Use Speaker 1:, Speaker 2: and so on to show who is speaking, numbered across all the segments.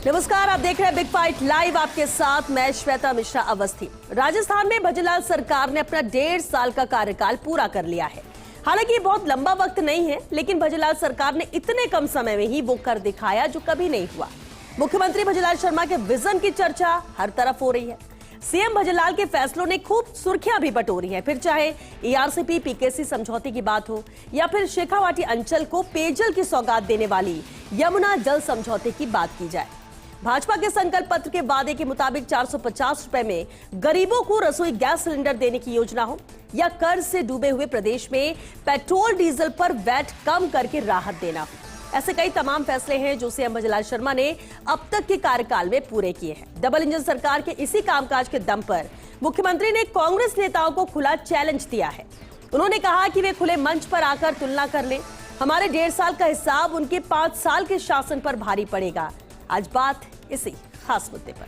Speaker 1: नमस्कार, आप देख रहे हैं बिग फाइट लाइव। आपके साथ मैं श्वेता मिश्रा अवस्थी। राजस्थान में भजनलाल सरकार ने अपना 1.5 साल का कार्यकाल पूरा कर लिया है। हालांकि बहुत लंबा वक्त नहीं है, लेकिन भजनलाल सरकार ने इतने कम समय में ही वो कर दिखाया जो कभी नहीं हुआ। मुख्यमंत्री भजनलाल शर्मा के विजन की चर्चा हर तरफ हो रही है। सीएम भजनलाल के फैसलों ने खूब सुर्खियां भी बटोरी हैं। फिर चाहे ईआरसीपी पीकेसी समझौते की बात हो या फिर शेखावाटी अंचल को पेयजल की सौगात देने वाली यमुना जल समझौते की बात की जाए, भाजपा के संकल्प पत्र के वादे के मुताबिक 450 रुपए में गरीबों को रसोई गैस सिलेंडर देने की योजना हो या कर्ज से डूबे हुए प्रदेश में पेट्रोल डीजल पर वैट कम करके राहत देना हो, ऐसे कई तमाम फैसले हैं जो सीएम भजनलाल शर्मा ने अब तक के कार्यकाल में पूरे किए हैं। डबल इंजन सरकार के इसी कामकाज के दम पर मुख्यमंत्री ने कांग्रेस नेताओं को खुला चैलेंज दिया है। उन्होंने कहा कि वे खुले मंच पर आकर तुलना कर लें। हमारे 1.5 साल का हिसाब उनके 5 साल के शासन पर भारी पड़ेगा। आज बात इसी खास मुद्दे पर।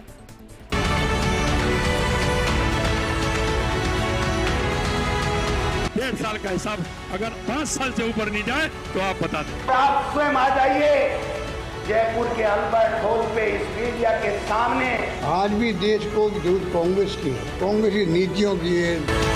Speaker 2: 1.5 साल का हिसाब अगर 5 साल से ऊपर नहीं जाए तो आप बता दें।
Speaker 3: आप स्वयं आ जाइए जयपुर के अल्बर्ट हॉल पे इस मीडिया के सामने।
Speaker 4: आज भी देश को जरूरत कांग्रेस की है, कांग्रेस की नीतियों की है।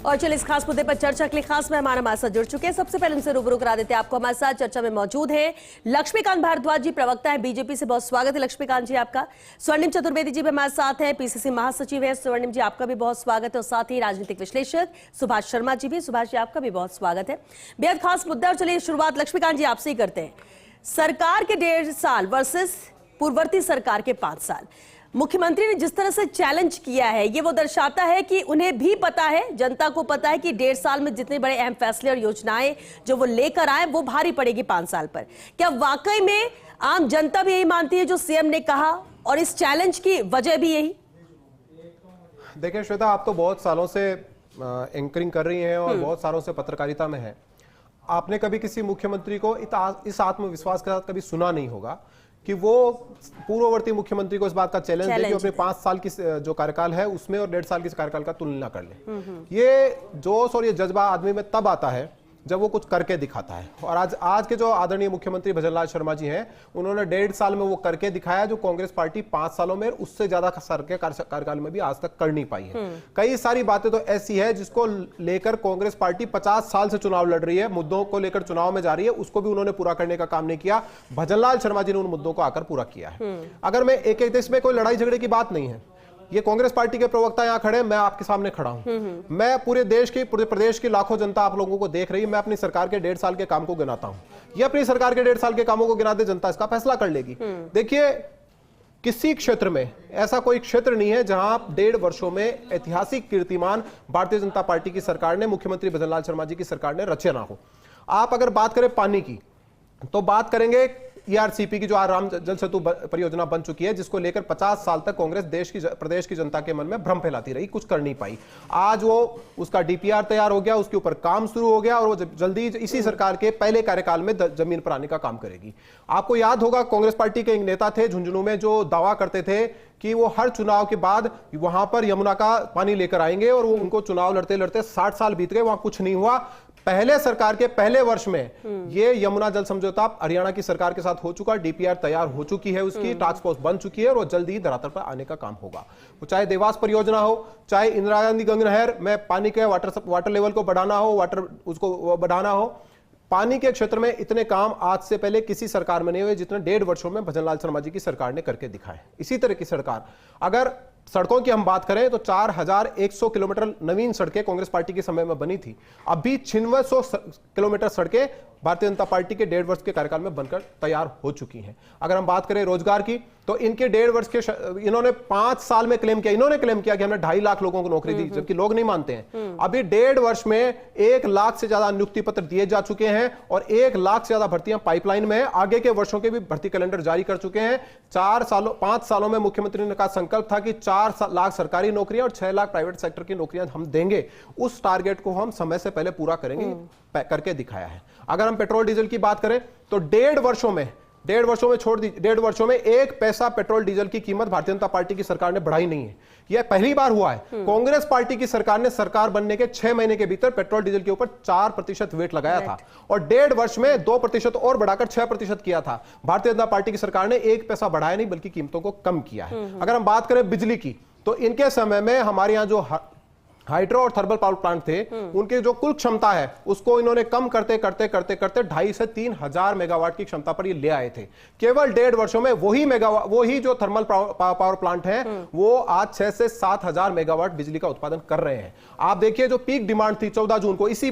Speaker 1: और चलिए इस खास मुद्दे पर चर्चा के लिए खास मेहमान हमारे साथ जुड़ चुके हैं। सबसे पहले उनसे रूबरू करा देते हैं आपको। हमारे साथ चर्चा में मौजूद हैं लक्ष्मीकांत भारद्वाज जी, प्रवक्ता है बीजेपी से। बहुत स्वागत है लक्ष्मीकांत जी आपका। स्वर्णिम चतुर्वेदी जी भी हमारे साथ हैं, पीसीसी महासचिव है। स्वर्णिम जी आपका भी बहुत स्वागत है। और साथ ही राजनीतिक विश्लेषक सुभाष शर्मा जी भी। सुभाष जी आपका भी बहुत स्वागत है। बेहद खास मुद्दा। और चलिए शुरुआत लक्ष्मीकांत जी आपसे ही करते हैं। सरकार के 1.5 साल वर्सेस पूर्ववर्ती सरकार के 5 साल, मुख्यमंत्री ने जिस तरह से चैलेंज किया है, ये वो दर्शाता है कि उन्हें भी पता है, जनता को पता है कि 1.5 साल में जितने बड़े अहम फैसले और योजनाएं जो वो लेकर आए वो भारी पड़ेगी 5 साल पर। क्या वाकई में आम जनता भी यही मानती है जो सीएम ने कहा, और इस चैलेंज की वजह भी यही?
Speaker 5: देखिए श्वेता, आप तो बहुत सालों से एंकरिंग कर रही हैं और बहुत सालों से पत्रकारिता में हैं। आपने कभी किसी मुख्यमंत्री को इस आत्मविश्वास के साथ कभी सुना नहीं होगा कि वो पूर्ववर्ती मुख्यमंत्री को इस बात का चैलेंज दे कि अपने 5 साल की जो कार्यकाल है उसमें और 1.5 साल की कार्यकाल का तुलना कर ले। ये जोश और ये जज्बा आदमी में तब आता है जब वो कुछ करके दिखाता है। और आज के जो आदरणीय मुख्यमंत्री भजनलाल शर्मा जी हैं, उन्होंने 1.5 साल में वो करके दिखाया जो कांग्रेस पार्टी 5 सालों में उससे ज्यादा कार्यकाल में भी आज तक कर नहीं पाई है। कई सारी बातें तो ऐसी है जिसको लेकर कांग्रेस पार्टी 50 साल से चुनाव लड़ रही है, मुद्दों को लेकर चुनाव में जा रही है, उसको भी उन्होंने पूरा करने का काम नहीं किया। भजनलाल शर्मा जी ने उन मुद्दों को आकर पूरा किया है। अगर मैं एक देश में कोई लड़ाई झगड़े की बात नहीं है, ये कांग्रेस पार्टी के प्रवक्ता यहां खड़े, मैं आपके सामने खड़ा हूं। मैं पूरे प्रदेश की लाखों जनता आप लोगों को देख रही है। मैं अपनी सरकार के 1.5 साल के काम को गिनाता हूं। ये अपनी सरकार के 1.5 साल के कामों को गिना दे, जनता इसका फैसला कर लेगी। देखिए, किसी क्षेत्र में ऐसा कोई क्षेत्र नहीं है जहां 1.5 वर्षों में ऐतिहासिक कीर्तिमान भारतीय जनता पार्टी की सरकार ने, मुख्यमंत्री भजनलाल शर्मा जी की सरकार ने रचे ना हो। आप अगर बात करें पानी की, तो बात करेंगे ईआरसीपी की जो आज राम जल सेतु परियोजना बन चुकी है, जिसको लेकर 50 साल तक कांग्रेस प्रदेश की जनता के मन में भ्रम फैलाती रही, कुछ कर नहीं पाई। आज वो उसका डीपीआर तैयार हो गया, उसके ऊपर काम शुरू हो गया और वो जल्दी इसी सरकार के पहले कार्यकाल में जमीन पर आने का काम करेगी। आपको याद होगा, कांग्रेस पार्टी के एक नेता थे झुंझुनू में जो दावा करते थे कि वो हर चुनाव के बाद वहां पर यमुना का पानी लेकर आएंगे, और वो उनको चुनाव लड़ते लड़ते 60 साल बीत गए, वहां कुछ नहीं हुआ। पहले सरकार के पहले वर्ष में ये यमुना जल समझौता हरियाणा की सरकार के साथ हो चुका, डीपीआर तैयार हो चुकी है, उसकी टास्क फोर्स बन चुकी है और वो जल्दी ही धरातल पर आने का काम होगा। वो चाहे देवास परियोजना हो, चाहे इंदिरा गांधी गंगा नहर में पानी के वाटर लेवल को बढ़ाना हो, उसको बढ़ाना हो। पानी के क्षेत्र में इतने काम आज से पहले किसी सरकार में नहीं हुए जितने 1.5 वर्षों में भजनलाल शर्मा जी की सरकार ने करके दिखाए। इसी तरह की सरकार, अगर सड़कों की हम बात करें तो 4100 किलोमीटर नवीन सड़कें कांग्रेस पार्टी के समय में बनी थी। अभी 9600 किलोमीटर सड़कें भारतीय जनता पार्टी के 1.5 वर्ष के कार्यकाल में बनकर तैयार हो चुकी हैं। अगर हम बात करें रोजगार की, तो इनके 1.5 वर्ष के इन्होंने 5 साल में क्लेम किया, इन्होंने क्लेम किया कि हमने 2.5 लाख लोगों को नौकरी दी, जबकि लोग नहीं मानते हैं। अभी 1.5 वर्ष में 1 लाख से ज्यादा नियुक्ति पत्र दिए जा चुके हैं और 1 लाख से ज्यादा भर्तियां पाइपलाइन में है। आगे के वर्षों के भी भर्ती कैलेंडर जारी कर चुके हैं। 5 सालों में मुख्यमंत्री ने कहा संकल्प था कि 4 लाख सरकारी नौकरियां और 6 लाख प्राइवेट सेक्टर की नौकरियां हम देंगे। उस टारगेट को हम समय से पहले पूरा करेंगे, करके दिखाया है। अगर हम पेट्रोल डीजल की बात करें तो 1.5 वर्षों में डेढ़ वर्षों में 1 पैसा पेट्रोल डीजल की कीमत भारतीय जनता पार्टी की सरकार ने बढ़ाई नहीं है। यह पहली बार हुआ है। कांग्रेस पार्टी की सरकार ने सरकार बनने के 6 महीने के भीतर पेट्रोल डीजल के ऊपर 4% वेट लगाया था और 1.5 वर्ष में 2% और बढ़ाकर 6% किया था। भारतीय जनता पार्टी की सरकार ने 1 पैसा बढ़ाया नहीं बल्कि कीमतों को कम किया है। अगर हम बात करें बिजली की, तो इनके समय में हमारे यहां जो हाइड्रो और थर्मल पावर प्लांट थे, उनकी जो कुल क्षमता है उसको इन्होंने कम करते 2,500 से 3,000 मेगावाट की क्षमता पर ये ले आए थे। केवल 1.5 वर्षों में वही जो थर्मल पावर प्लांट है वो आज 6 से 7,000 मेगावाट बिजली का उत्पादन कर रहे हैं। आप देखिए जो पीक डिमांड थी 14 जून को, इसी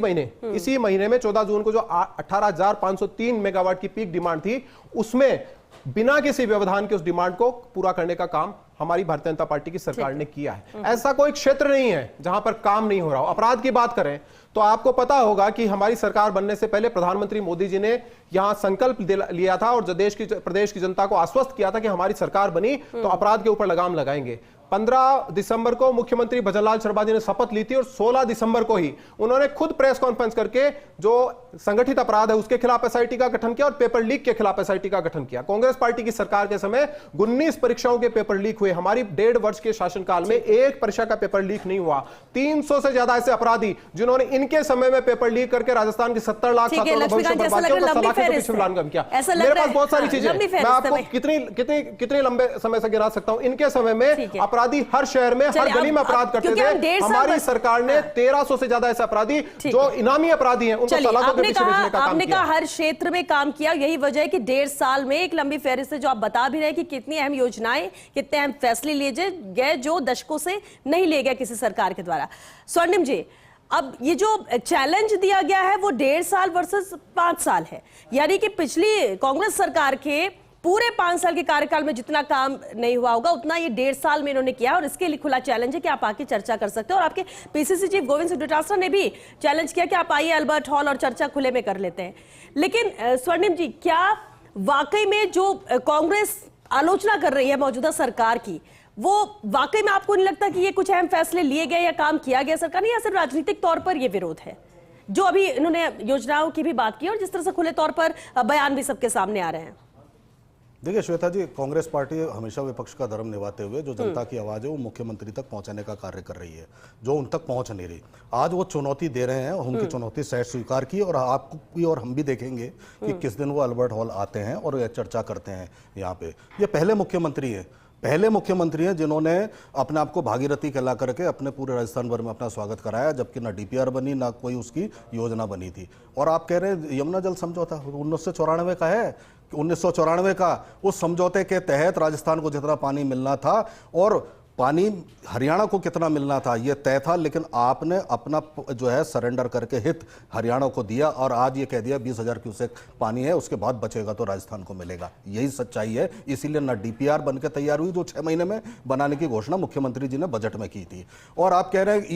Speaker 5: महीने में 14 जून को जो 18,503 मेगावाट की पीक डिमांड थी, उसमें बिना किसी व्यवधान के उस डिमांड को पूरा करने का काम हमारी भारतीय जनता पार्टी की सरकार ने किया है। ऐसा कोई क्षेत्र नहीं है जहां पर काम नहीं हो रहा हो। अपराध की बात करें तो आपको पता होगा कि हमारी सरकार बनने से पहले प्रधानमंत्री मोदी जी ने यहां संकल्प लिया था और प्रदेश की जनता को आश्वस्त किया था कि हमारी सरकार बनी तो अपराध के ऊपर लगाम लगाएंगे। 15 दिसंबर को मुख्यमंत्री भजनलाल शर्मा जी ने शपथ ली थी और 16 दिसंबर को ही उन्होंने खुद प्रेस कॉन्फ्रेंस करके जो संगठित अपराध है उसके खिलाफ एसआईटी का गठन किया और पेपर लीक के खिलाफ एसआईटी का गठन किया। कांग्रेस पार्टी की सरकार के समय 19 परीक्षाओं के पेपर लीक हुए। हमारी 1.5 वर्ष के शासनकाल में एक परीक्षा का पेपर लीक नहीं हुआ। 300 से ज्यादा ऐसे अपराधी जिन्होंने इनके समय में पेपर लीक करके राजस्थान के 70 लाख छात्रों का भविष्य बर्बाद किया, सलाखों के पीछे मिलान किया। मेरे पास बहुत सारी चीजें, मैं आपको कितनी लंबे समय से गिना सकता हूं। इनके समय में अपराधी हर शहर में हर गली में अपराध करते थे। हमारी सरकार ने 1300 से ज्यादा ऐसे अपराधी जो इनामी अपराधी हैं उनको सलाखों के पीछे भेजने का काम
Speaker 1: आपने
Speaker 5: किया।
Speaker 1: कहा हर क्षेत्र में काम किया, यही वजह है कि 1.5 साल में एक लंबी फहरिस्त है जो आप बता भी रहे हैं कि कितनी अहम योजनाएं, कितने अहम फैसले लिए गए जो दशकों से नहीं लिए गए किसी सरकार के द्वारा। स्वर्णिम जी, अब ये जो चैलेंज दिया गया है वो 1.5 साल वर्सेस 5 साल है, यानी कि पिछली कांग्रेस सरकार के पूरे 5 साल के कार्यकाल में जितना काम नहीं हुआ होगा उतना ये 1.5 साल में इन्होंने किया और इसके लिए खुला चैलेंज है कि आप आके चर्चा कर सकते हो। और आपके पीसीसी चीफ गोविंद सिंह डोटासरा ने भी चैलेंज किया कि आप आइए अल्बर्ट हॉल और चर्चा खुले में कर लेते हैं। लेकिन स्वर्णिम जी, क्या वाकई में जो कांग्रेस आलोचना कर रही है मौजूदा सरकार की, वो वाकई में आपको नहीं लगता कि ये कुछ अहम फैसले लिए गए या काम किया गया सरकार ने, या सिर्फ राजनीतिक तौर पर ये विरोध है जो अभी इन्होंने योजनाओं की भी बात की और जिस तरह से खुले तौर पर बयान भी सबके सामने आ रहे हैं?
Speaker 6: देखिए श्वेता जी, कांग्रेस पार्टी हमेशा विपक्ष का धर्म निभाते हुए जो जनता की आवाज़ है वो मुख्यमंत्री तक पहुंचाने का कार्य कर रही है, जो उन तक पहुंच नहीं रही। आज वो चुनौती दे रहे हैं, उनकी चुनौती सहज स्वीकार की और आपको भी और हम भी देखेंगे कि किस दिन वो अल्बर्ट हॉल आते हैं और चर्चा करते हैं। यहाँ पे ये पहले मुख्यमंत्री हैं जिन्होंने अपने आप को भागीरथी कहला करके अपने पूरे राजस्थान भर में अपना स्वागत कराया, जबकि ना डीपीआर बनी ना कोई उसकी योजना बनी थी। और आप कह रहे हैं यमुना जल समझौता 1994 का है, 1994 का उस समझौते के तहत राजस्थान को जितना पानी मिलना था और पानी हरियाणा को कितना मिलना था ये तय था, लेकिन आपने अपना जो है सरेंडर करके हित हरियाणा को दिया और आज ये कह दिया 20,000 क्यूसेक पानी है, उसके बाद बचेगा तो राजस्थान को मिलेगा। यही सच्चाई है। इसीलिए ना डीपीआर बनकर तैयार हुई जो 6 महीने में बनाने की घोषणा मुख्यमंत्री जी ने बजट में की थी। और आप कह रहे हैं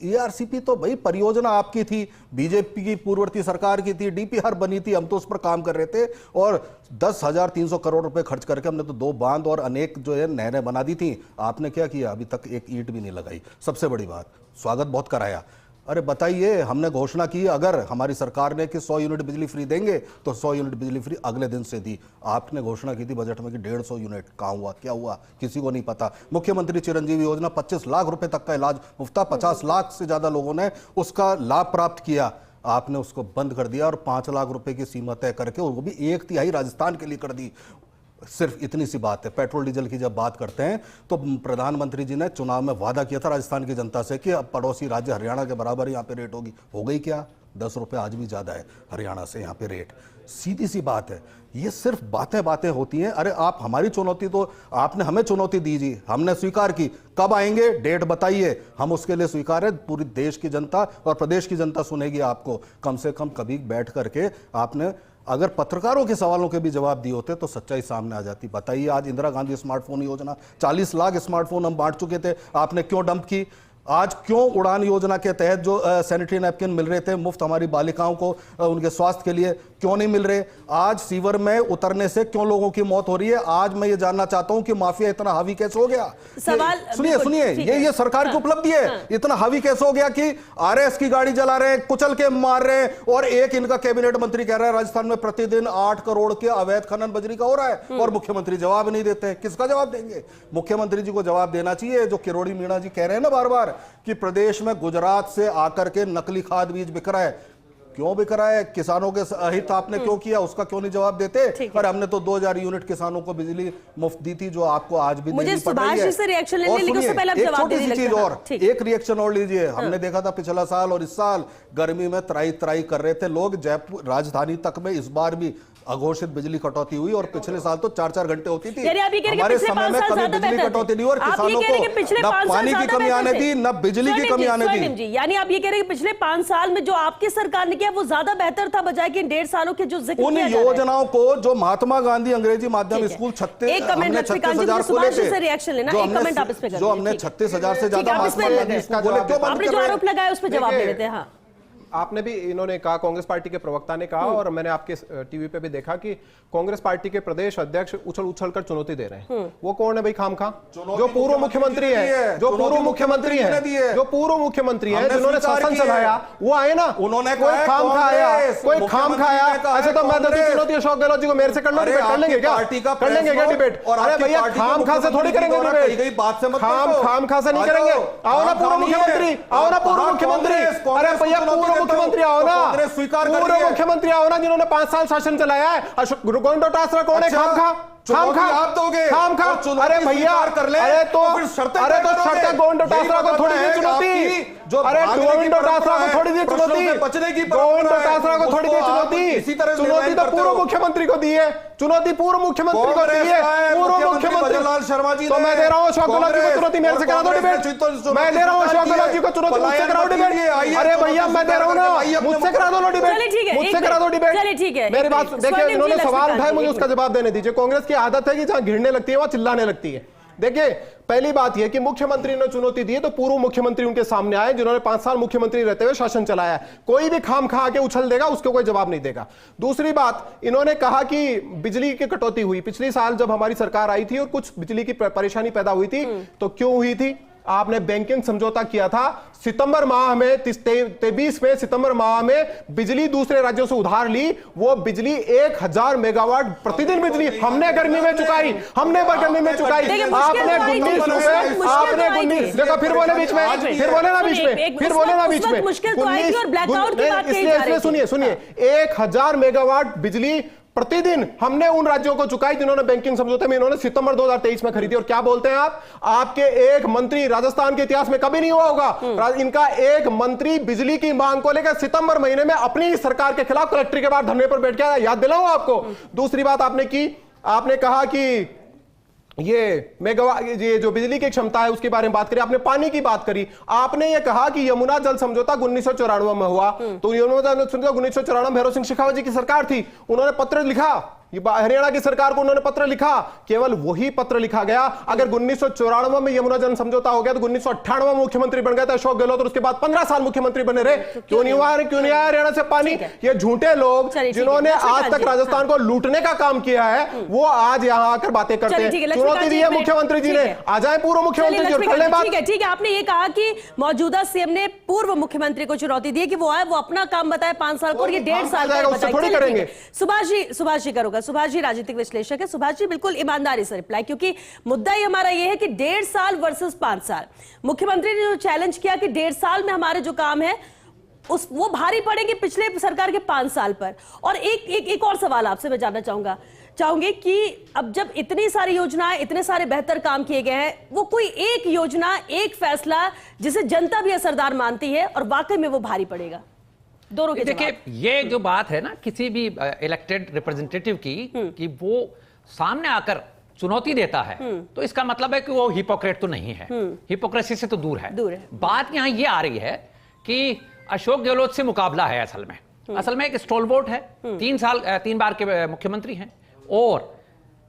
Speaker 6: ईआरसीपी तो भाई परियोजना आपकी थी, बीजेपी की पूर्ववर्ती सरकार की थी, डीपीआर बनी थी, हम तो उस पर काम कर रहे थे और 10,300 करोड़ रुपए खर्च करके हमने तो 2 बांध और अनेक जो है नहरें बना दी थी। आपने क्या किया? अभी तक एक ईंट भी नहीं लगाई। सबसे बड़ी बात, स्वागत बहुत कराया। अरे बताइए, हमने घोषणा की अगर हमारी सरकार ने कि 100 यूनिट बिजली फ्री देंगे तो 100 यूनिट बिजली फ्री अगले दिन से दी। आपने घोषणा की थी बजट में कि 150 यूनिट। कहाँ हुआ, क्या हुआ, किसी को नहीं पता। मुख्यमंत्री चिरंजीवी योजना 25 लाख रुपए तक का इलाज मुफ्त, 50 लाख से ज्यादा लोगों ने उसका लाभ प्राप्त किया। आपने उसको बंद कर दिया और 5 लाख रुपए की सीमा तय करके वो भी 1/3 राजस्थान के लिए कर दी। सिर्फ इतनी सी बात है। पेट्रोल डीजल की जब बात करते हैं तो प्रधानमंत्री जी ने चुनाव में वादा किया था राजस्थान की जनता से कि अब पड़ोसी राज्य हरियाणा के बराबर यहाँ पे रेट होगी। हो गई क्या? 10 रुपए आज भी ज्यादा है हरियाणा से यहाँ पे रेट। सीधी सी बात है, ये सिर्फ बातें होती हैं। अरे आप हमारी चुनौती, तो आपने हमें चुनौती दी जी, हमने स्वीकार की। कब आएंगे, डेट बताइए, हम उसके लिए स्वीकार है। पूरी देश की जनता और प्रदेश की जनता सुनेगी आपको। कम से कम कभी बैठ करके आपने अगर पत्रकारों के सवालों के भी जवाब दिए होते तो सच्चाई सामने आ जाती। बताइए, आज इंदिरा गांधी स्मार्टफोन योजना 40 लाख स्मार्टफोन हम बांट चुके थे, आपने क्यों डंप की? आज क्यों उड़ान योजना के तहत जो सैनिटरी नैपकिन मिल रहे थे मुफ्त हमारी बालिकाओं को उनके स्वास्थ्य के लिए, क्यों नहीं मिल रहे? आज सीवर में उतरने से क्यों लोगों की मौत हो रही है? आज मैं ये जानना चाहता हूं कि माफिया इतना हावी कैसे हो गया?
Speaker 1: सवाल
Speaker 6: सुनिए, ये सरकार की उपलब्धि है। इतना हावी कैसे हो गया कि आरएस की गाड़ी जला रहे हैं, कुचल के मार रहे हैं, और एक इनका कैबिनेट मंत्री कह रहा है राजस्थान में प्रतिदिन 8 करोड़ के अवैध खनन बजरी का हो रहा है, और मुख्यमंत्री जवाब नहीं देते। किसका जवाब देंगे? मुख्यमंत्री जी को जवाब देना चाहिए। जो किरोड़ी मीणा जी कह रहे हैं ना बार बार कि प्रदेश में गुजरात से आकर के नकली खाद बीज बिक रहा है, क्यों बिक रहा है? किसानों के हित आपने क्यों किया? उसका क्यों नहीं जवाब देते? और हमने तो 2000 यूनिट किसानों को बिजली मुफ्त दी थी, जो आपको आज भी
Speaker 1: मुझे
Speaker 6: देनी पड़ रही है।
Speaker 1: सुभाष जी से रिएक्शन लेने, लेकिन उससे पहले आप
Speaker 6: एक
Speaker 1: जवाब
Speaker 6: छोटी सी चीज और,
Speaker 1: ठीक।
Speaker 6: एक रिएक्शन और लीजिए। हमने देखा था पिछला साल और इस साल गर्मी में त्राई त्राई कर रहे थे लोग। जयपुर राजधानी तक में इस बार भी अघोषित बिजली कटौती हुई, और पिछले साल तो 4-4 घंटे होती थी। हमारे समय में कभी बिजली कटौती नहीं, और किसानों को न पानी की कमी आने दी, न बिजली की कमी आने दी।
Speaker 1: यानी आप ये कह रहे हैं कि पिछले 5 साल में जो आपकी सरकार ने किया वो ज्यादा बेहतर था, बजाय कि 1.5 सालों के जो जिक्र
Speaker 6: उन
Speaker 1: किया जा रहा है।
Speaker 6: योजनाओं को जो महात्मा गांधी अंग्रेजी माध्यम स्कूल
Speaker 1: 36,000
Speaker 6: खोले थे,
Speaker 1: रिएक्शन लेना, एक कमेंट आप इस पे
Speaker 6: जो हमने 36,000 से ज्यादा महात्मा गांधी स्कूल खोले, क्यों बंद
Speaker 1: आपने
Speaker 6: कर
Speaker 1: जो
Speaker 6: रहे हैं?
Speaker 1: आरोप लगाया उस पर जवाब दे देते हैं। हाँ,
Speaker 5: आपने भी, इन्होंने कहा, कांग्रेस पार्टी के प्रवक्ता ने कहा, और मैंने आपके टीवी पे भी देखा कि कांग्रेस पार्टी के प्रदेश अध्यक्ष उछल कर चुनौती दे रहे हैं। वो कौन है भाई? खामखा जो पूर्व मुख्यमंत्री है, जो पूर्व मुख्यमंत्री है, जो पूर्व मुख्यमंत्री है, जिन्होंने शासन चलाया, वो आए ना।
Speaker 6: उन्होंने
Speaker 5: कोई खामखा आया, कोई खामखा आया। अच्छा, तो मैं देती चुनौती अशोक गहलोत जी को, मेरे से कर लो डिबेट, कर लेंगे क्या? कर लेंगे क्या डिबेट? अरे भैया, खामखा से थोड़ी करेंगे डिबेट, खामखा से नहीं करेंगे। आओ ना पूर्व मुख्यमंत्री, आओ ना पूर्व मुख्यमंत्री। अरे भैया, पूर्व मुख्यमंत्री आओ ना, पूर्व मुख्यमंत्री आओ ना, जिन्होंने 5 साल शासन चलाया है। अशोक गोविंद डोटासरा कौन है? खामखा
Speaker 6: आप दोगे?
Speaker 5: खामखा। अरे भैया, अरे तो शर्त गोविंद डोटासरा को थोड़ी दी चुनौती, अरे गोविंद डोटासरा को थोड़ी दी चुनौती, गोविंद डोटासरा को थोड़ी दी चुनौती। चुनौती तो पूर्व मुख्यमंत्री को दी है, चुनौती पूर्व मुख्यमंत्री को दी है, पूर्व मुख्यमंत्री शर्मा जी। तो मैं दे रहा हूँ अशोक गहलोत जी को चुनौती, मेरे से करा दो डिबेट। मैं दे रहा हूँ अशोक गहलोत जी को चुनौती, मुझसे कराओ डिबेट। अरे भैया, मैं दे रहा हूँ ना, मुझसे करा दो डिबेट, मुझसे करा दो डिबेट। मेरी बात देखिए, इन्होंने सवाल उठाए, मुझे उसका जवाब देने दीजिए। कांग्रेस की आदत है कि जहां घिरने लगती है वहां चिल्लाने लगती है। देखिए, पहली बात यह कि मुख्यमंत्री ने चुनौती दी है, तो पूर्व मुख्यमंत्री उनके सामने आए, जिन्होंने 5 साल मुख्यमंत्री रहते हुए शासन चलाया है। कोई भी खाम खा के उछल देगा, उसको कोई जवाब नहीं देगा। दूसरी बात, इन्होंने कहा कि बिजली की कटौती हुई पिछले साल जब हमारी सरकार आई थी, और कुछ बिजली की परेशानी पैदा हुई थी। तो क्यों हुई थी? आपने बैंकिंग समझौता किया था सितंबर माह में, 23 में सितंबर माह में बिजली दूसरे राज्यों से उधार ली। वो बिजली 1000 मेगावाट प्रतिदिन बिजली हमने गर्मी में चुकाई, हमने गर्मी में चुकाई। आपने 19 रुपए, आपने 19 देखो, फिर बोले बीच में, फिर बोले ना बीच में, फिर बोले ना बीच में। इसलिए सुनिए, 1000 मेगावाट बिजली प्रतिदिन हमने उन राज्यों को चुकाई जिन्होंने बैंकिंग समझौते में इन्होंने सितंबर 2023 में खरीदी। और क्या बोलते हैं आप? आपके एक मंत्री, राजस्थान के इतिहास में कभी नहीं हुआ होगा, इनका एक मंत्री बिजली की मांग को लेकर सितंबर महीने में अपनी सरकार के खिलाफ कलेक्ट्रेट के बाहर धरने पर बैठ गया। याद दिलाऊं आपको। दूसरी बात आपने की, आपने कहा कि ये मेगावाट, ये जो बिजली की क्षमता है उसके बारे में बात करी, आपने पानी की बात करी। आपने ये कहा कि यमुना जल समझौता 1994 में हुआ, तो यमुना जल समझौता 1994 भैरव सिंह शेखावत जी की सरकार थी, उन्होंने पत्र लिखा, ये हरियाणा की सरकार को उन्होंने पत्र लिखा। केवल वही पत्र लिखा गया। अगर 1994 में यमुना जल समझौता हो गया तो 1998 में मुख्यमंत्री बन गया था अशोक गहलोत, और उसके बाद 15 साल मुख्यमंत्री बने रहे। क्यों नहीं हुआ? क्यों नहीं आया हरियाणा से पानी? ये झूठे लोग जिन्होंने आज तक राजस्थान को लूटने का काम किया है, वो आज यहाँ आकर बातें करते हैं। चुनौती दी है मुख्यमंत्री जी ने, आ जाए पूर्व मुख्यमंत्री जी, कर ले बात।
Speaker 1: ठीक है, आपने ये कहा कि मौजूदा सीएम ने पूर्व मुख्यमंत्री को चुनौती दी है कि वो आए, वो अपना काम बताए 5 साल को, और ये 1.5 साल का
Speaker 5: थोड़ी करेंगे।
Speaker 1: सुभाष जी करूंगा। सुभाष जी राजनीतिक विश्लेषक है। सुभाष जी, बिल्कुल ईमानदारी से रिप्लाई, क्योंकि मुद्दा ही हमारा यह है कि 1.5 साल वर्सेस 5 साल। मुख्यमंत्री ने जो चैलेंज किया कि 1.5 साल में हमारे जो काम है वो भारी पड़ेंगे पिछले सरकार के 5 साल पर। और एक और सवाल आपसे मैं जानना चाहूंगी कि अब जब इतनी सारी योजनाएं, इतने सारे बेहतर काम किए गए हैं, वो कोई एक योजना, एक फैसला जिसे जनता भी असरदार मानती है और वाकई में वो भारी पड़ेगा? दोनों के
Speaker 7: देखिए, ये जो बात है ना किसी भी इलेक्टेड रिप्रेजेंटेटिव की, कि वो सामने आकर चुनौती देता है, तो इसका मतलब है कि वो हिपोक्रेट तो नहीं है, हिपोक्रेसी से तो दूर है। बात यहां ये आ रही है कि अशोक गहलोत से मुकाबला है। असल में एक स्टॉलवर्ट है, 3 बार के मुख्यमंत्री हैं और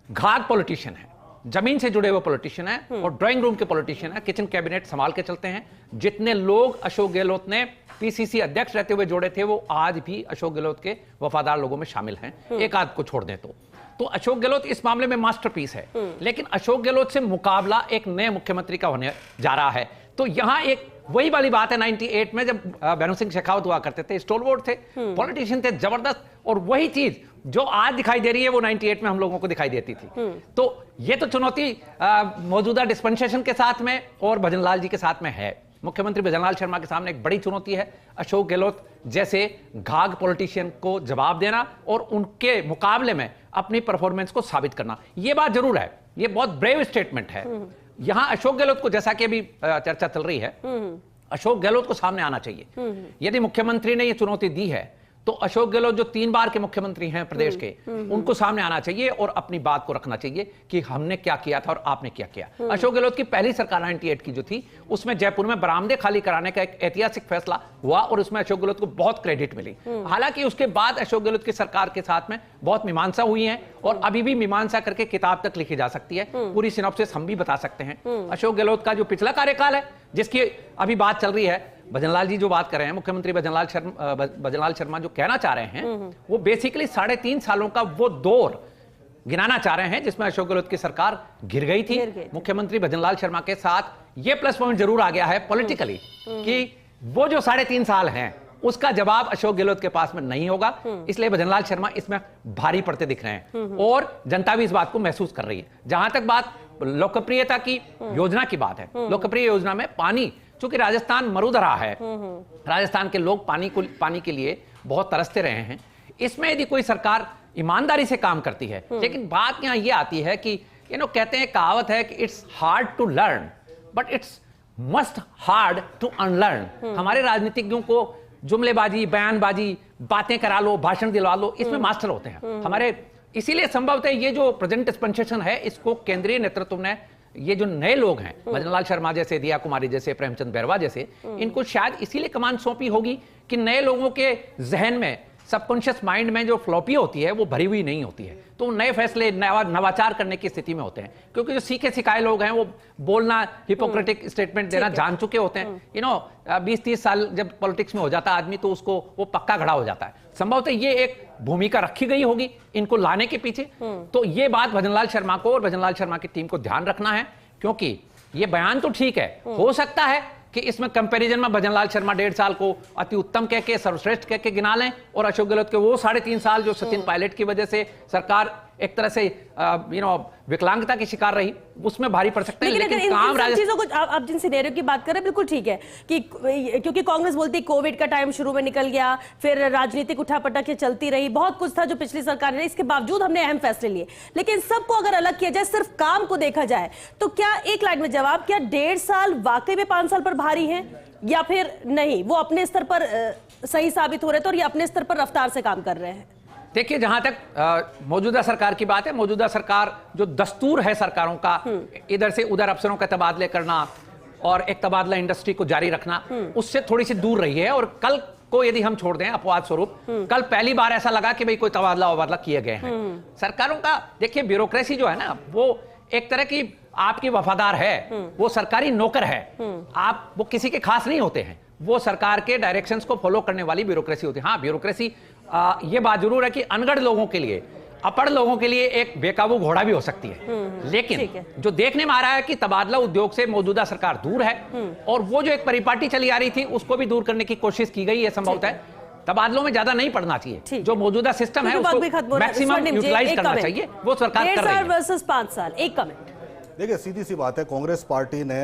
Speaker 7: घात पॉलिटिशियन है। जमीन से जुड़े हुए पॉलिटिशियन हैं और ड्राइंग रूम के पॉलिटिशियन हैं, किचन कैबिनेट संभाल के चलते हैं। जितने लोग अशोक गहलोत ने पीसीसी अध्यक्ष रहते हुए जोड़े थे, वो आज भी अशोक गहलोत के वफादार लोगों में शामिल हैं, एक आध को छोड़ दें तो अशोक गहलोत इस मामले में मास्टरपीस है। लेकिन अशोक गहलोत से मुकाबला एक नए मुख्यमंत्री का होने जा रहा है। तो यहां एक वही वाली बात है 98 में जब भानु सिंह शेखावत हुआ करते थे, स्टोलवर्ड थे, पॉलिटिशियन थे जबरदस्त, और वही चीज जो आज दिखाई दे रही है वो 98 में हम लोगों को दिखाई देती थी। तो ये तो चुनौती मौजूदा डिस्पेंसेशन के साथ में और भजनलाल जी के साथ में है। मुख्यमंत्री भजनलाल शर्मा के सामने एक बड़ी चुनौती है अशोक गहलोत जैसे घाघ पॉलिटिशियन को जवाब देना और उनके मुकाबले में अपनी परफॉर्मेंस को साबित करना। यह बात जरूर है, यह बहुत ब्रेव स्टेटमेंट है। यहां अशोक गहलोत को, जैसा कि अभी चर्चा चल रही है, अशोक गहलोत को सामने आना चाहिए। यदि मुख्यमंत्री ने यह चुनौती दी है तो अशोक गहलोत जो 3 बार के मुख्यमंत्री हैं प्रदेश के, उनको सामने आना चाहिए और अपनी बात को रखना चाहिए कि हमने क्या किया था और आपने क्या किया। अशोक गहलोत की पहली सरकार 98 की जो थी, उसमें जयपुर में बरामदे खाली कराने का एक ऐतिहासिक फैसला हुआ और उसमें अशोक गहलोत को बहुत क्रेडिट मिली। हालांकि उसके बाद अशोक गहलोत की सरकार के साथ में बहुत मीमांसा हुई है और अभी भी मीमांसा करके किताब तक लिखी जा सकती है। पूरी सिनॉप्सिस हम भी बता सकते हैं। अशोक गहलोत का जो पिछला कार्यकाल है, जिसकी अभी बात चल रही है, भजनलाल जी जो बात कर रहे हैं, मुख्यमंत्री भजनलाल शर्मा जो कहना चाह रहे हैं, वो बेसिकली 3.5 सालों का वो दौर गिनाना चाह रहे हैं जिसमें अशोक गहलोत की सरकार गिर गई थी। मुख्यमंत्री भजनलाल शर्मा के साथ ये प्लस पॉइंट जरूर आ गया है पॉलिटिकली कि वो जो 3.5 साल हैं उसका जवाब अशोक गहलोत के पास में नहीं होगा। इसलिए भजनलाल शर्मा इसमें भारी पड़ते दिख रहे हैं और जनता भी इस बात को महसूस कर रही है। जहां तक बात लोकप्रियता की योजना की बात है, लोकप्रिय योजना में पानी, चूंकि राजस्थान मरुधरा है, राजस्थान के लोग पानी के लिए बहुत तरसते रहे हैं। इसमें यदि कोई सरकार ईमानदारी से काम करती है, लेकिन बात यहां यह आती है कि कहते हैं, कहावत है कि it's hard to learn but it's must hard to unlearn. हमारे राजनीतिज्ञों को जुमलेबाजी, बयानबाजी, बातें करा लो, भाषण दिलवा लो, इसमें मास्टर होते हैं हमारे। इसीलिए संभवतः ये जो प्रेजेंट डिस्पेंसेशन है, इसको केंद्रीय नेतृत्व ने, ये जो नए लोग हैं, भजनलाल शर्मा जैसे, दिया कुमारी जैसे, प्रेमचंद बैरवा जैसे, इनको शायद इसीलिए कमान सौंपी होगी कि नए लोगों के जहन में, सबकॉन्शियस माइंड में जो फ्लॉपी होती है वो भरी हुई नहीं होती है, तो नए फैसले, नवाचार करने की स्थिति में होते हैं। क्योंकि जो सीखे सिखाए लोग हैं वो बोलना, हिपोक्रेटिक स्टेटमेंट देना जान चुके होते हैं। 20-30 साल जब पॉलिटिक्स में हो जाता है आदमी, तो उसको वो पक्का खड़ा हो जाता है। संभवतः ये एक भूमिका रखी गई होगी इनको लाने के पीछे। तो ये बात भजनलाल शर्मा को और भजनलाल शर्मा की टीम को ध्यान रखना है, क्योंकि ये बयान तो ठीक है, हो सकता है कि इसमें कंपैरिजन में भजनलाल शर्मा 1.5 साल को अति उत्तम कह के, सर्वश्रेष्ठ कह के गिना लें, और अशोक गहलोत के वो 3.5 साल जो सचिन पायलट की वजह से सरकार एक तरह से विकलांगता की शिकार रही, उसमें भारी पड़ सकते हैं। लेकिन काम चीजों को
Speaker 1: आप जिन सिनेरियो की बात कर रहे हैं, बिल्कुल ठीक है कि क्योंकि कांग्रेस बोलती है कोविड का टाइम शुरू में निकल गया, फिर राजनीतिक उठापटक ये चलती रही, बहुत कुछ था जो पिछली सरकार ने, इसके बावजूद हमने अहम फैसले लिए। लेकिन सबको अगर अलग किया जाए, सिर्फ काम को देखा जाए, तो क्या एक लाइन में जवाब, क्या 1.5 साल वाकई में 5 साल पर भारी है या फिर नहीं, वो अपने स्तर पर सही साबित हो रहे थे और ये अपने स्तर पर रफ्तार से काम कर रहे हैं?
Speaker 7: देखिए, जहां तक मौजूदा सरकार की बात है, मौजूदा सरकार जो दस्तूर है सरकारों का, इधर से उधर अफसरों का तबादले करना और एक तबादला इंडस्ट्री को जारी रखना, उससे थोड़ी सी दूर रही है। और कल को यदि हम छोड़ दें अपवाद स्वरूप, कल पहली बार ऐसा लगा कि भाई कोई तबादला वबादला किए गए हैं सरकारों का। देखिए, ब्यूरोक्रेसी जो है ना, वो एक तरह की आपकी वफादार है, वो सरकारी नौकर है, आप वो किसी के खास नहीं होते हैं, वो सरकार के डायरेक्शंस को फॉलो करने वाली ब्यूरोक्रेसी होती है। हाँ, ब्यूरोक्रेसी ये बात जरूर है कि अनगढ़ लोगों के लिए, अपढ़ लोगों के लिए एक बेकाबू घोड़ा भी हो सकती है। लेकिन जो देखने में आ रहा है कि तबादला उद्योग से मौजूदा सरकार दूर है, और वो जो एक परिपाटी चली आ रही थी उसको भी दूर करने की कोशिश की गई है। संभवतः तबादलों में ज्यादा नहीं पड़ना चाहिए, जो मौजूदा सिस्टम है उसको मैक्सिमम यूटिलाइज करना चाहिए, वो सरकार कर रही है।
Speaker 1: 1.5 साल वर्सेस 5 साल, एक कमेंट।
Speaker 6: देखिए, सीधी सी बात है, कांग्रेस पार्टी ने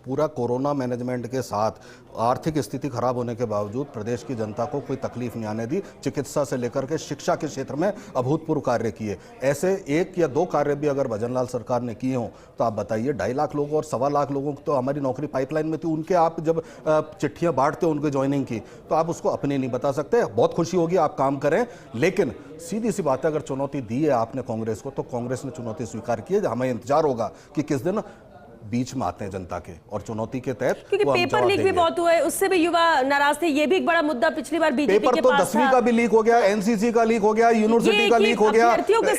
Speaker 6: पूरा कोरोना मैनेजमेंट के साथ आर्थिक स्थिति खराब होने के बावजूद प्रदेश की जनता को कोई तकलीफ नहीं आने दी। चिकित्सा से लेकर के शिक्षा के क्षेत्र में अभूतपूर्व कार्य किए। ऐसे 1 या 2 कार्य भी अगर भजनलाल सरकार ने किए हों तो आप बताइए, 2.5 लाख लोगों और 1.25 लाख लोगों की तो हमारी नौकरी पाइपलाइन में थी, उनके आप जब चिट्ठियां बांटते उनके ज्वाइनिंग की, तो आप उसको अपने नहीं बता सकते। बहुत खुशी होगी, आप काम करें, लेकिन सीधी सी बात है, अगर चुनौती दी है आपने कांग्रेस को, तो कांग्रेस ने चुनौती स्वीकार की है। हमें इंतजार होगा कि किस दिन बीच में आते हैं जनता के और चुनौती के तहत
Speaker 1: क्योंकि पेपर लीक भी बहुत हुआ है, उससे भी युवा नाराज थे। ये भी एक बड़ा मुद्दा पिछली बार बीजेपी
Speaker 6: पेपर
Speaker 1: के
Speaker 6: तो
Speaker 1: पास
Speaker 6: 10वीं का भी लीक हो गया, एनसीसी का लीक हो गया, यूनिवर्सिटी का लीक हो गया,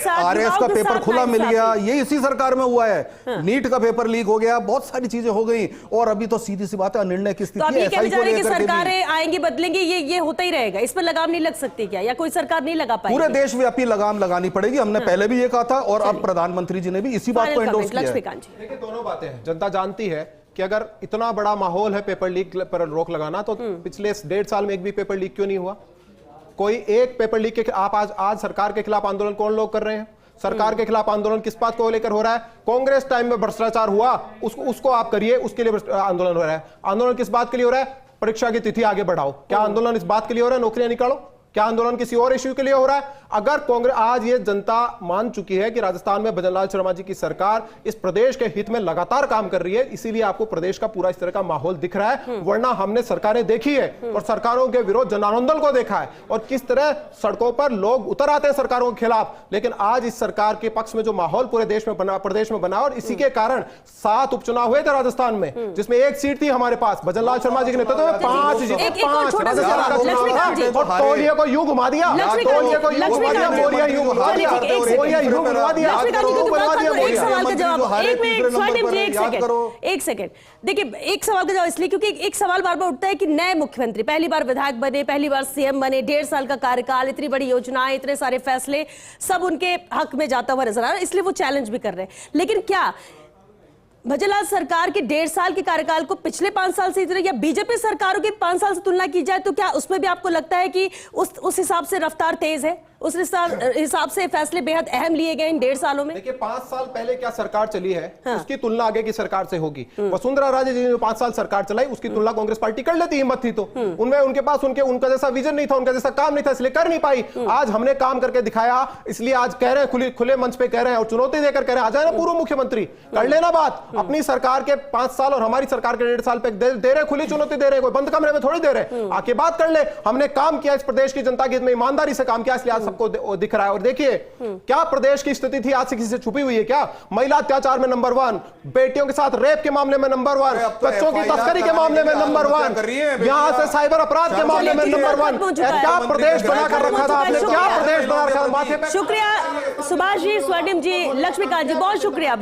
Speaker 6: आरएस का पेपर खुला मिल गया, ये इसी सरकार में हुआ है। नीट का पेपर लीक हो गया, बहुत सारी चीजें हो गई और अभी तो सीधी सी बात है निर्णय की स्थिति है।
Speaker 1: सरकारें आएंगी बदलेंगी, ये होता ही रहेगा, इस पर लगाम नहीं लग सकती क्या, या कोई सरकार नहीं लगा पाएगी?
Speaker 6: पूरे देशव्यापी लगाम लगानी पड़ेगी। हमने पहले भी ये कहा था और अब प्रधानमंत्री जी ने भी इसी बात को एंडोर्स किया है।
Speaker 5: देखिए दोनों बातें हैं। जनता जानती है कि अगर इतना बड़ा माहौल है पेपर लीक पर रोक लगाना, तो पिछले 1.5 साल में एक भी पेपर लीक क्यों नहीं हुआ? कोई एक पेपर लीक के आप आज सरकार के खिलाफ आंदोलन कौन लोग कर रहे हैं? सरकार के खिलाफ आंदोलन किस बात को लेकर हो रहा है? कांग्रेस टाइम में भ्रष्टाचार हुआ, उसको आप करिए, उसके लिए आंदोलन हो रहा है। आंदोलन किस बात के लिए हो रहा है? परीक्षा की तिथि आगे बढ़ाओ। क्या आंदोलन इस बात के लिए हो रहा है नौकरियां निकालो? क्या आंदोलन किसी और इश्यू के लिए हो रहा है? अगर कांग्रेस आज ये जनता मान चुकी है कि राजस्थान में भजनलाल शर्मा जी की सरकार इस प्रदेश के हित में लगातार काम कर रही है, इसीलिए आपको प्रदेश का पूरा इस तरह का माहौल दिख रहा है। वरना हमने सरकारें देखी है और सरकारों के विरोध जन आंदोलन को देखा है और किस तरह सड़कों पर लोग उतर आते हैं सरकारों के खिलाफ। लेकिन आज इस सरकार के पक्ष में जो माहौल पूरे देश में बना, प्रदेश में बना, और इसी के कारण 7 उपचुनाव हुए थे राजस्थान में, जिसमें 1 सीट थी हमारे पास। भजनलाल शर्मा जी के नेतृत्व में 5 राजस्थान का चुनाव था और तौलिए को यूं घुमा दिया, तौलिए को यूं घुमा दिया, बोरिया यूं घुमा दिया, बोरिया यूं घुमा दिया।
Speaker 1: एक सवाल का जवाब, एक मिनट स्वर्णिम जी, एक सेकंड। देखिए एक सवाल का जवाब इसलिए क्योंकि एक सवाल बार बार उठता है कि नए मुख्यमंत्री पहली बार विधायक बने, पहली बार सीएम बने, 1.5 साल का कार्यकाल, इतनी बड़ी योजनाएं, इतने सारे फैसले, सब उनके हक में जाता हुआ नजर आ रहा है, इसलिए वो चैलेंज भी कर रहे हैं। लेकिन क्या भजनलाल सरकार के 1.5 साल के कार्यकाल को पिछले 5 साल से इतना, या बीजेपी सरकारों के 5 साल से तुलना की जाए तो क्या उसमें भी आपको लगता है कि उस हिसाब से रफ्तार तेज है, उस हिसाब से फैसले बेहद अहम लिए गए इन 1.5 सालों में?
Speaker 5: देखिए 5 साल पहले क्या सरकार चली है, उसकी तुलना आगे की सरकार से होगी। वसुंधरा राजे जी ने 5 साल सरकार चलाई, उसकी तुलना कांग्रेस पार्टी कर लेती, हिम्मत थी तो। उनमें उनके पास उनका जैसा विजन नहीं था, उनका जैसा काम नहीं था, इसलिए कर नहीं पाई। आज हमने काम करके दिखाया, इसलिए आज कह रहे हैं, खुले मंच पे कह रहे हैं और चुनौती देकर कह रहे हैं, आ जाए ना पूर्व मुख्यमंत्री, कर लेना बात। अपनी सरकार के 5 साल और हमारी सरकार के 1.5 साल पे दे रहे, खुली चुनौती दे रहे, कोई बंद कमरे में थोड़ी दे रहे। आके बात कर ले, हमने काम किया इस प्रदेश की जनता के हित में, ईमानदारी से काम किया, इसलिए आज सबको दिख रहा है। और देखिए क्या प्रदेश की स्थिति थी, आज से किसी से छुपी हुई है क्या? महिला अत्याचार में नंबर 1, बेटियों के साथ रेप के मामले में नंबर 1, बच्चों की तस्करी के मामले में नंबर 1, यहां से साइबर अपराध के मामले में नंबर 1। क्या प्रदेश बनाकर रखा था आपने? क्या प्रदेश बना रखा था माथे पे?
Speaker 1: शुक्रिया सुभाष जी, स्वर्णिम जी, लक्ष्मीकांत जी, बहुत शुक्रिया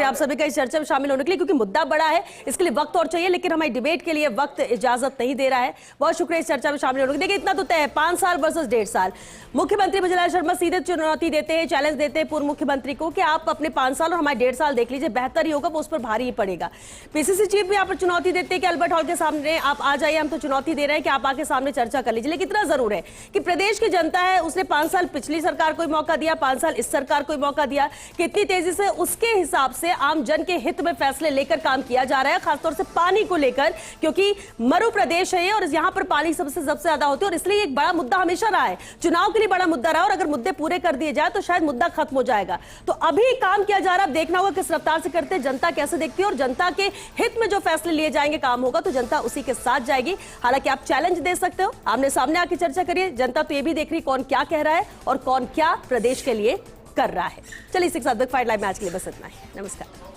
Speaker 1: आप सभी का इस चर्चा में शामिल होने के लिए, क्योंकि मुद्दा बड़ा है, इसके लिए वक्त और चाहिए, लेकिन हमारी डिबेट के लिए वक्त इजाजत नहीं दे रहा है। बहुत शुक्रिया इस चर्चा में शामिल होने के लिए। देखिए इतना तो तय है, 5 साल वर्सेस 1.5 साल। मुख्यमंत्री भजनलाल शर्मा सीधे चुनौती देते हैं, चैलेंज देते हैं पूर्व मुख्यमंत्री को कि आप अपने 5 साल और हमारे 1.5 साल देख लीजिए, बेहतर ही होगा, वो उस पर भारी ही पड़ेगा। पीसीसी चीफ भी यहाँ पर चुनौती देते हैं कि अल्बर्ट हॉल के सामने आप आ जाइए, हम तो चुनौती दे रहे हैं कि आप आके सामने चर्चा कर लीजिए। लेकिन इतना जरूर है कि प्रदेश की जनता है, उसने 5 साल पिछली सरकार को मौका दिया, 5 साल इस सरकार को मौका दिया, कितनी तेजी से उसके हिसाब से आम जन के हित में फैसले लेकर काम किया जा रहा है, खासतौर से पानी को लेकर, क्योंकि मरु प्रदेश है और यहाँ पर पानी सबसे ज्यादा होती है और इसलिए एक बड़ा मुद्दा हमेशा रहा है, चुनाव के लिए बड़ा मुद्दा रहा, और अगर मुद्दे पूरे कर दिए जाए तो शायद मुद्दा खत्म हो जाएगा। तो अभी काम किया जा रहा है, अब देखना होगा किस रफ्तार से करते हैं, जनता कैसे देखती है, और जनता के हित में जो फैसले लिए जाएंगे, काम होगा तो जनता उसी के साथ जाएगी। हालांकि आप चैलेंज दे सकते हो, आमने सामने आके चर्चा करिए, जनता तो ये भी देख रही कौन क्या कह रहा है और कौन क्या प्रदेश के लिए कर रहा है। चलिए इसी के साथ बिग फाइट लाइव में आज के लिए बस इतना ही। नमस्कार।